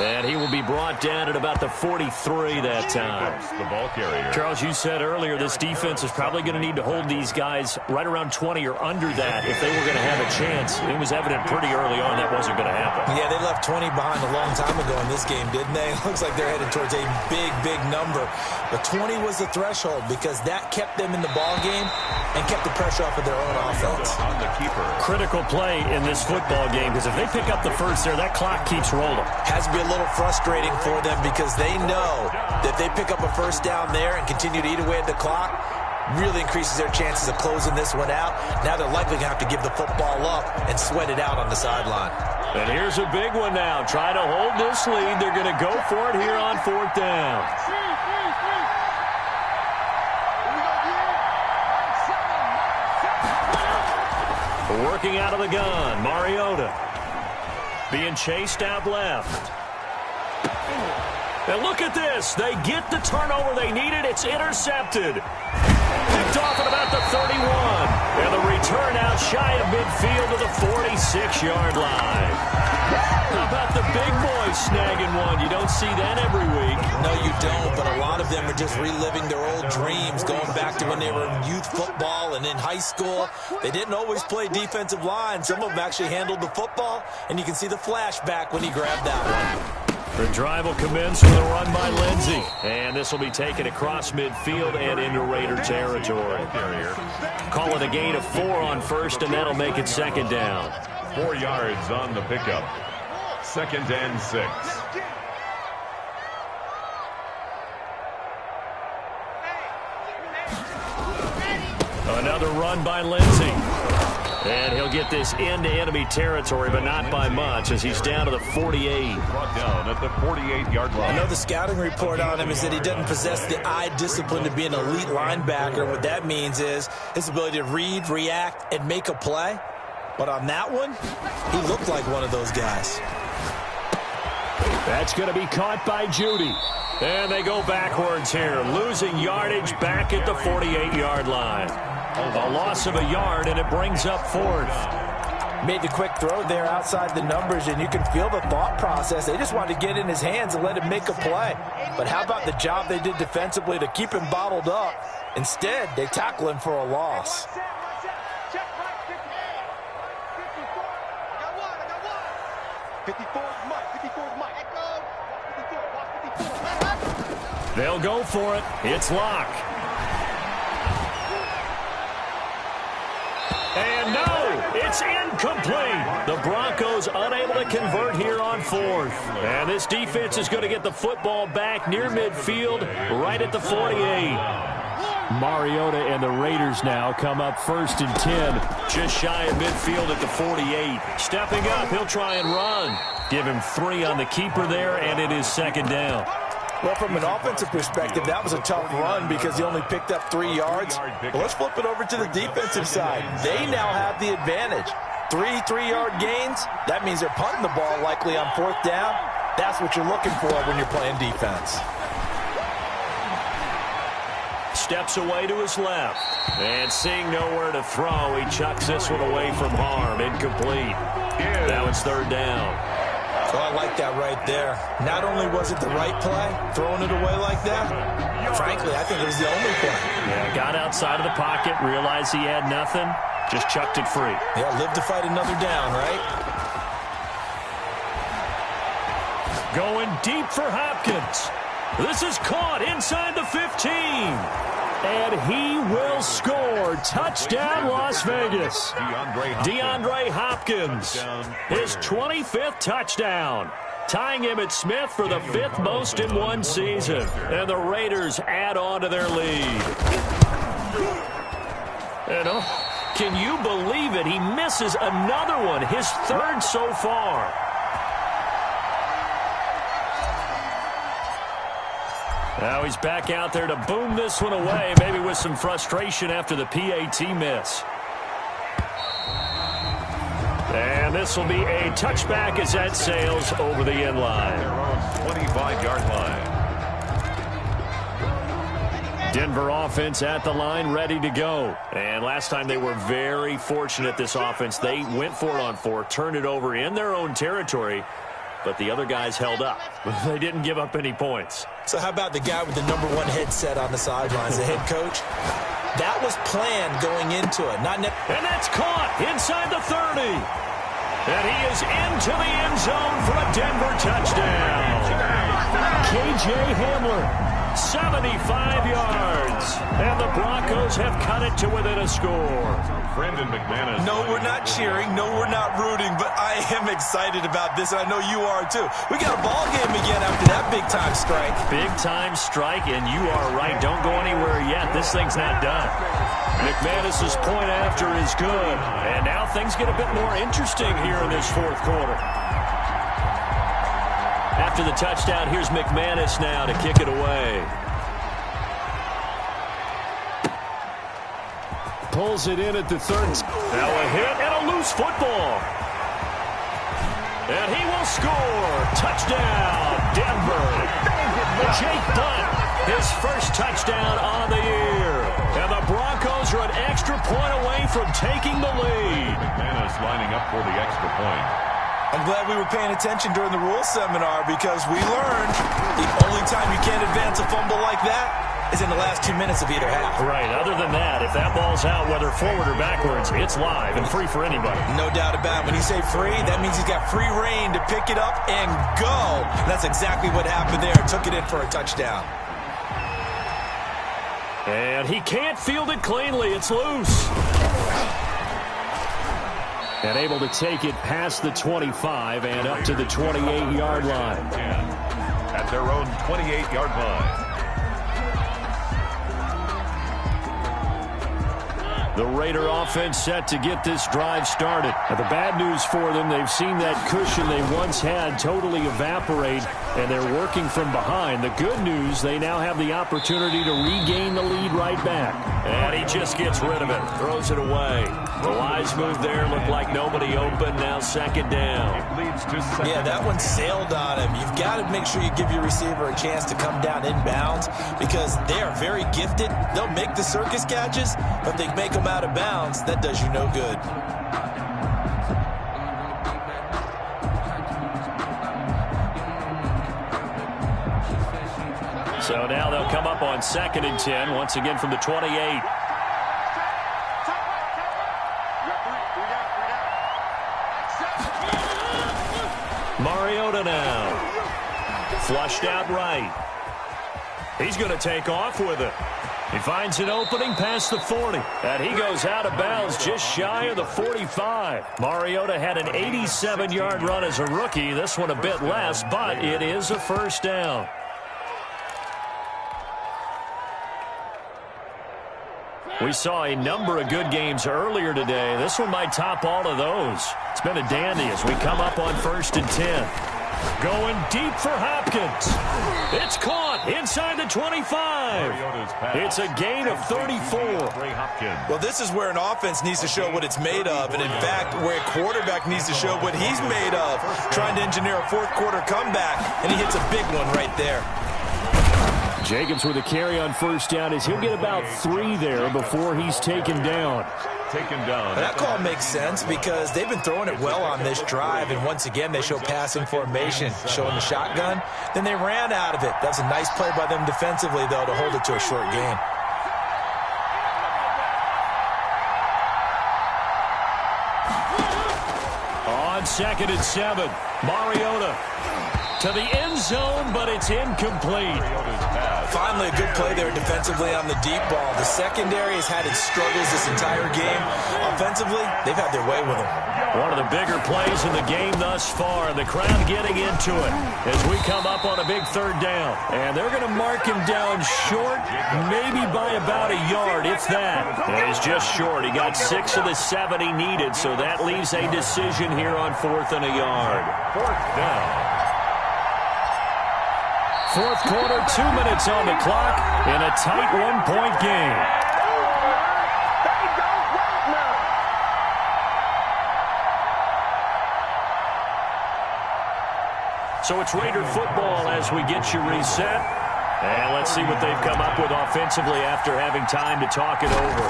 [SPEAKER 2] And he will be brought down at about the 43 that time.
[SPEAKER 4] The ball carrier.
[SPEAKER 2] Charles, you said earlier this defense is probably going to need to hold these guys right around 20 or under that if they were going to have a chance. It was evident pretty early on that wasn't going to happen.
[SPEAKER 3] Yeah, they left 20 behind a long time ago in this game, didn't they? It looks like they're headed towards a big, big number. But 20 was the threshold because that kept them in the ball game and kept the pressure off of their own offense.
[SPEAKER 4] On the keeper.
[SPEAKER 2] Critical play in this football game because if they pick up the first there, that clock keeps rolling.
[SPEAKER 3] Has to be a little frustrating for them because they know that if they pick up a first down there and continue to eat away at the clock, really increases their chances of closing this one out. Now they're likely going to have to give the football up and sweat it out on the sideline.
[SPEAKER 2] And here's a big one now. Try to hold this lead. They're going to go for it here on 4th down. Working out of the gun, Mariota. Being chased out left. And look at this. They get the turnover they needed. It's intercepted. Picked off at about the 31. And the return out shy of midfield to the 46-yard line. How about the big boys snagging one? You don't see that every week.
[SPEAKER 3] No, you don't, but a lot of them are just reliving their old dreams, going back to when they were in youth football and in high school. They didn't always play defensive line. Some of them actually handled the football, and you can see the flashback when he grabbed that one.
[SPEAKER 2] The drive will commence with a run by Lindsey. And this will be taken across midfield and into Raider territory. Call it a gain of 4 on first, and that'll make it 2nd down.
[SPEAKER 4] 4 yards on the pickup. 2nd and 6.
[SPEAKER 2] Another run by Lindsey. And he'll get this into enemy territory, but not by much as he's down to the 48.
[SPEAKER 4] Brought down at the 48-yard line.
[SPEAKER 3] I know the scouting report on him is that he doesn't possess the eye discipline to be an elite linebacker. What that means is his ability to read, react, and make a play. But on that one, he looked like one of those guys.
[SPEAKER 2] That's going to be caught by Judy. And they go backwards here, losing yardage back at the 48-yard line. A loss of a yard, and it brings up 4th.
[SPEAKER 3] Made the quick throw there outside the numbers, and you can feel the thought process. They just wanted to get in his hands and let him make a play. But how about the job they did defensively to keep him bottled up? Instead, they tackle him for a loss.
[SPEAKER 2] They'll go for it. It's Locke. And no, it's incomplete. The Broncos unable to convert here on 4th. And this defense is going to get the football back near midfield, right at the 48. Mariota and the Raiders now come up 1st and 10, just shy of midfield at the 48. Stepping up, he'll try and run. Give him 3 on the keeper there, and it is 2nd down.
[SPEAKER 3] Well, from an offensive perspective, that was a tough run because he only picked up 3 yards. But let's flip it over to the defensive side. They now have the advantage. 3 3-yard gains. That means they're punting the ball likely on 4th down. That's what you're looking for when you're playing defense.
[SPEAKER 2] Steps away to his left. And seeing nowhere to throw, he chucks this one away from harm. Incomplete. Now it's 3rd down.
[SPEAKER 3] So I like that right there. Not only was it the right play, throwing it away like that, frankly, I think it was the only play.
[SPEAKER 2] Yeah, got outside of the pocket, realized he had nothing, just chucked it free.
[SPEAKER 3] Yeah, live to fight another down, right?
[SPEAKER 2] Going deep for Hopkins. This is caught inside the 15. And he will score. Touchdown, Las Vegas. DeAndre Hopkins, his 25th touchdown, tying him at Smith for the 5th most in one season. And the Raiders add on to their lead. And can you believe it? He misses another one, his 3rd so far. Now he's back out there to boom this one away, maybe with some frustration after the PAT miss. And this will be a touchback as that sails over the end line.
[SPEAKER 4] 25-yard line.
[SPEAKER 2] Denver offense at the line, ready to go. And last time they were very fortunate, this offense. They went for it on 4, turned it over in their own territory. but the other guys held up. They didn't give up any points.
[SPEAKER 3] So how about the guy with the #1 headset on the sidelines, the head coach? That was planned going into it.
[SPEAKER 2] And that's caught inside the 30. And he is into the end zone for a Denver touchdown. K.J. Hamler, 75 yards. And the Broncos have cut it to within a score.
[SPEAKER 4] Brendan McManus.
[SPEAKER 3] No, we're not cheering. No, we're not rooting. But I am excited about this, and I know you are too. We got a ball game again after that big-time strike.
[SPEAKER 2] Big-time strike, and you are right. Don't go anywhere yet. This thing's not done. McManus's point after is good. And now things get a bit more interesting here in this fourth quarter. After the touchdown, here's McManus now to kick it away. Pulls it in at the 3rd. Now a hit and a loose football. And he will score. Touchdown, Denver. Jake Butt, his first touchdown on the year. And the Broncos are an extra point away from taking the lead.
[SPEAKER 4] McManus lining up for the extra point.
[SPEAKER 3] I'm glad we were paying attention during the rules seminar because we learned the only time you can't advance a fumble like that is in the last 2 minutes of either half.
[SPEAKER 2] Right. Other than that, if that ball's out, whether forward or backwards, it's live and free for anybody.
[SPEAKER 3] No doubt about it. When you say free, that means he's got free reign to pick it up and go. And that's exactly what happened there. Took it in for a touchdown.
[SPEAKER 2] And he can't field it cleanly. It's loose. And able to take it past the 25 and up to the 28-yard line.
[SPEAKER 4] At their own 28-yard line.
[SPEAKER 2] The Raider offense set to get this drive started. Now, the bad news for them, they've seen that cushion they once had totally evaporate, and they're working from behind. The good news, they now have the opportunity to regain the lead right back. And he just gets rid of it, throws it away. The wise move there, looked like nobody open, now 2nd down.
[SPEAKER 3] Yeah, that one sailed on him. You've got to make sure you give your receiver a chance to come down inbounds because they are very gifted. They'll make the circus catches, but they make them out of bounds. That does you no good.
[SPEAKER 2] So now they'll come up on 2nd and 10, once again from the 28. Mariota now. Flushed out right. He's going to take off with it. He finds an opening past the 40. And he goes out of bounds just shy of the 45. Mariota had an 87-yard run as a rookie. This one a bit less, but it is a first down. We saw a number of good games earlier today. This one might top all of those. It's been a dandy as we come up on 1st and 10. Going deep for Hopkins. It's caught inside the 25. It's a gain of 34.
[SPEAKER 3] Well, this is where an offense needs to show what it's made of. And, in fact, where a quarterback needs to show what he's made of. Trying to engineer a fourth-quarter comeback, and he hits a big one right there.
[SPEAKER 2] Jacobs with a carry on 1st down as he'll get about 3 there before he's taken down.
[SPEAKER 3] That call makes sense because they've been throwing it well on this drive, and once again they show passing formation, showing the shotgun. Then they ran out of it. That's a nice play by them defensively, though, to hold it to a short gain.
[SPEAKER 2] On 2nd and 7, Mariota to the end zone, but it's incomplete.
[SPEAKER 3] Finally, a good play there defensively on the deep ball. The secondary has had its struggles this entire game. Offensively, they've had their way with them.
[SPEAKER 2] One of the bigger plays in the game thus far, and the crowd getting into it as we come up on a big 3rd down. And they're going to mark him down short, maybe by about a yard, if that. And he's just short. He got 6 of the 7 he needed, so that leaves a decision here on 4th and a yard.
[SPEAKER 4] 4th down.
[SPEAKER 2] Fourth quarter, 2 minutes on the clock in a tight 1-point game. So it's Raider football as we get you reset. And let's see what they've come up with offensively after having time to talk it over.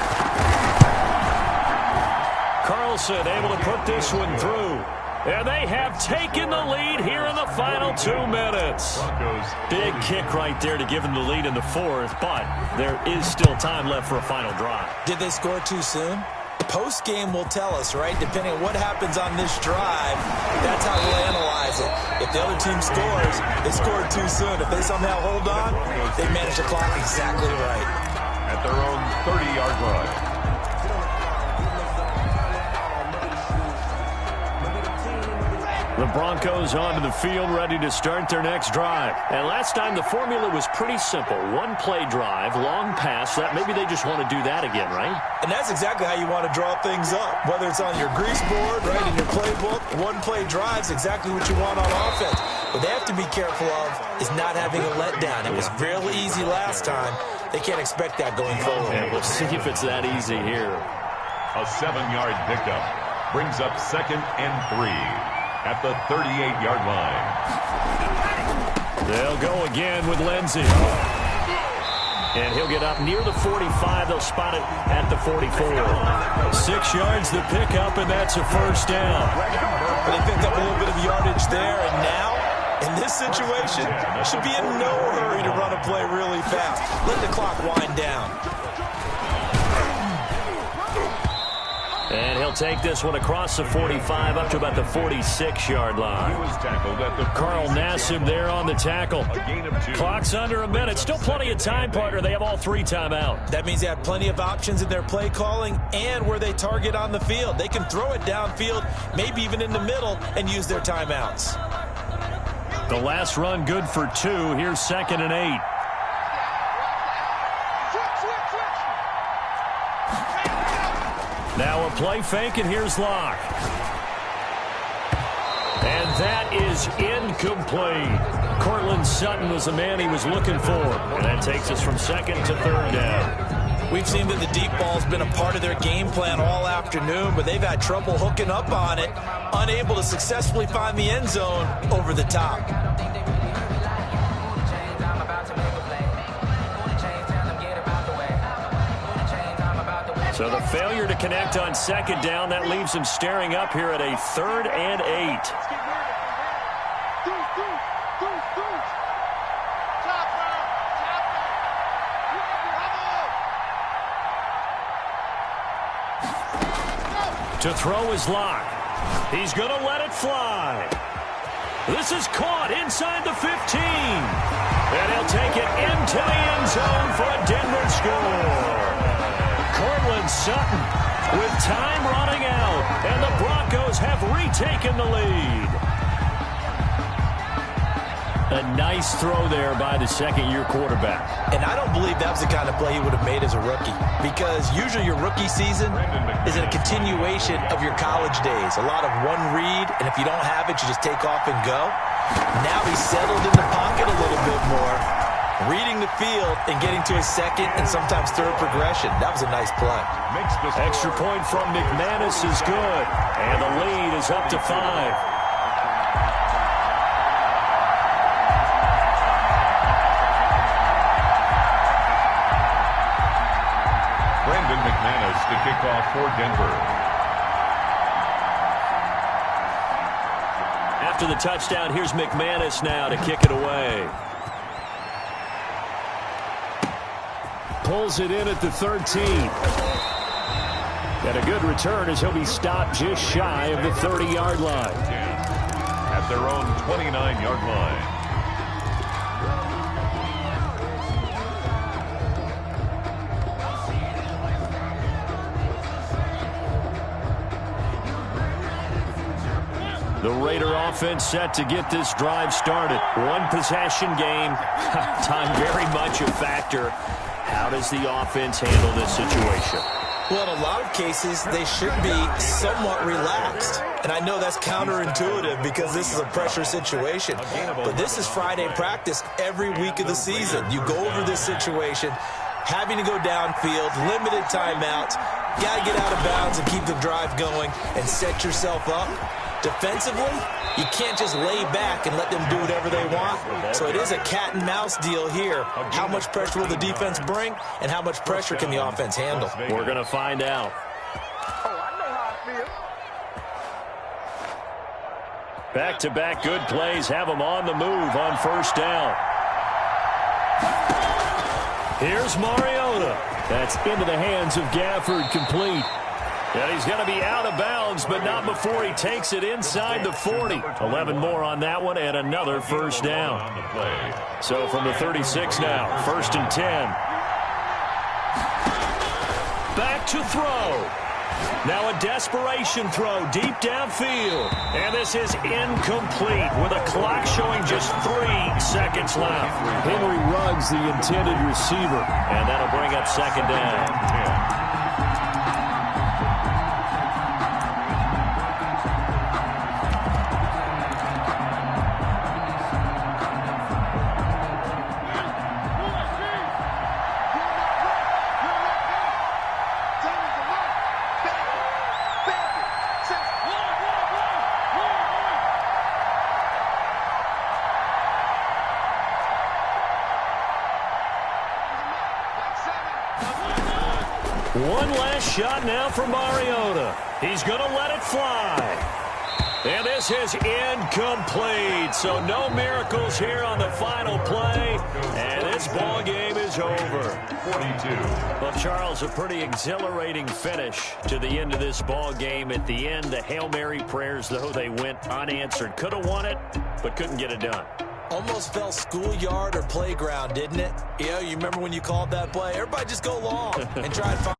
[SPEAKER 2] Carlson able to put this one through. And they have taken the lead here in the final 2 minutes. Big kick right there to give them the lead in the fourth, but there is still time left for a final drive.
[SPEAKER 3] Did they score too soon? Post-game will tell us, right? Depending on what happens on this drive, that's how we'll analyze it. If the other team scores, they scored too soon. If they somehow hold on, they manage the clock exactly right.
[SPEAKER 4] At their own 30-yard line.
[SPEAKER 2] The Broncos onto the field, ready to start their next drive. And last time, the formula was pretty simple. One-play drive, long pass. That maybe they just want to do that again, right?
[SPEAKER 3] And that's exactly how you want to draw things up. Whether it's on your grease board, right, in your playbook, one-play drive is exactly what you want on offense. What they have to be careful of is not having a letdown. It was really easy last time. They can't expect that going forward.
[SPEAKER 2] And we'll see if it's that easy here.
[SPEAKER 4] A 7-yard pickup brings up 2nd and 3. At the 38-yard line.
[SPEAKER 2] They'll go again with Lindsey. And he'll get up near the 45. They'll spot it at the 44. 6 yards the pickup, and that's a first down.
[SPEAKER 3] They picked up a little bit of yardage there, and now, in this situation, should be in no hurry to run a play really fast. Let the clock wind down.
[SPEAKER 2] And he'll take this one across the 45 up to about the 46-yard line.
[SPEAKER 4] He was tackled at the
[SPEAKER 2] Carl Nassib there on the tackle.
[SPEAKER 4] A gain of 2.
[SPEAKER 2] Clock's under a minute. Still plenty of time, partner. They have all 3 timeout.
[SPEAKER 3] That means they have plenty of options in their play calling and where they target on the field. They can throw it downfield, maybe even in the middle, and use their timeouts.
[SPEAKER 2] The last run good for 2. Here's 2nd and 8. Now a play fake, and here's Locke. And that is incomplete. Cortland Sutton was the man he was looking for. And that takes us from 2nd to 3rd down.
[SPEAKER 3] We've seen that the deep ball's been a part of their game plan all afternoon, but they've had trouble hooking up on it, unable to successfully find the end zone over the top.
[SPEAKER 2] So the failure to connect on 2nd down, that leaves him staring up here at a 3rd and 8. To throw is Locke. He's going to let it fly. This is caught inside the 15. And he'll take it into the end zone for a Denver score. Cortland Sutton with time running out, and the Broncos have retaken the lead. A nice throw there by the second-year quarterback.
[SPEAKER 3] And I don't believe that was the kind of play he would have made as a rookie, because usually your rookie season is a continuation of your college days. A lot of one read, and if you don't have it, you just take off and go. Now he's settled in the pocket a little bit more, reading the field and getting to his 2nd and sometimes 3rd progression. That was a nice play.
[SPEAKER 2] Extra point from McManus is good, and the lead is up to 5.
[SPEAKER 4] McManus to kick off for Denver.
[SPEAKER 2] After the touchdown, here's McManus now to kick it away. Pulls it in at the 13. And a good return as he'll be stopped just shy of the 30-yard line.
[SPEAKER 4] At their own 29-yard line.
[SPEAKER 2] The Raider offense set to get this drive started. One possession game. Time very much a factor. How does the offense handle this situation?
[SPEAKER 3] Well, in a lot of cases, they should be somewhat relaxed. And I know that's counterintuitive because this is a pressure situation. But this is Friday practice every week of the season. You go over this situation, having to go downfield, limited timeouts, got to get out of bounds and keep the drive going and set yourself up. Defensively, you can't just lay back and let them do whatever they want. So it is a cat and mouse deal here. How much pressure will the defense bring, and how much pressure can the offense handle?
[SPEAKER 2] We're going to find out.
[SPEAKER 5] Oh, I know how I feel.
[SPEAKER 2] Back-to-back good plays have him on the move on first down. Here's Mariota. That's into the hands of Gafford, complete. And he's going to be out of bounds, but not before he takes it inside the 40. 11 more on that one and another first down. So from the 36 now, 1st and 10. Back to throw. Now a desperation throw deep downfield. And this is incomplete with a clock showing just 3 seconds left. Henry Ruggs, the intended receiver. And that'll bring up 2nd down. One last shot now for Mariota. He's going to let it fly. And this is incomplete. So no miracles here on the final play. And this ball game is over.
[SPEAKER 4] 42.
[SPEAKER 2] Well, Charles, a pretty exhilarating finish to the end of this ball game. At the end, the Hail Mary prayers, though, they went unanswered. Could have won it, but couldn't get it done.
[SPEAKER 3] Almost felt schoolyard or playground, didn't it? You know, you remember when you called that play? Everybody just go long and try and find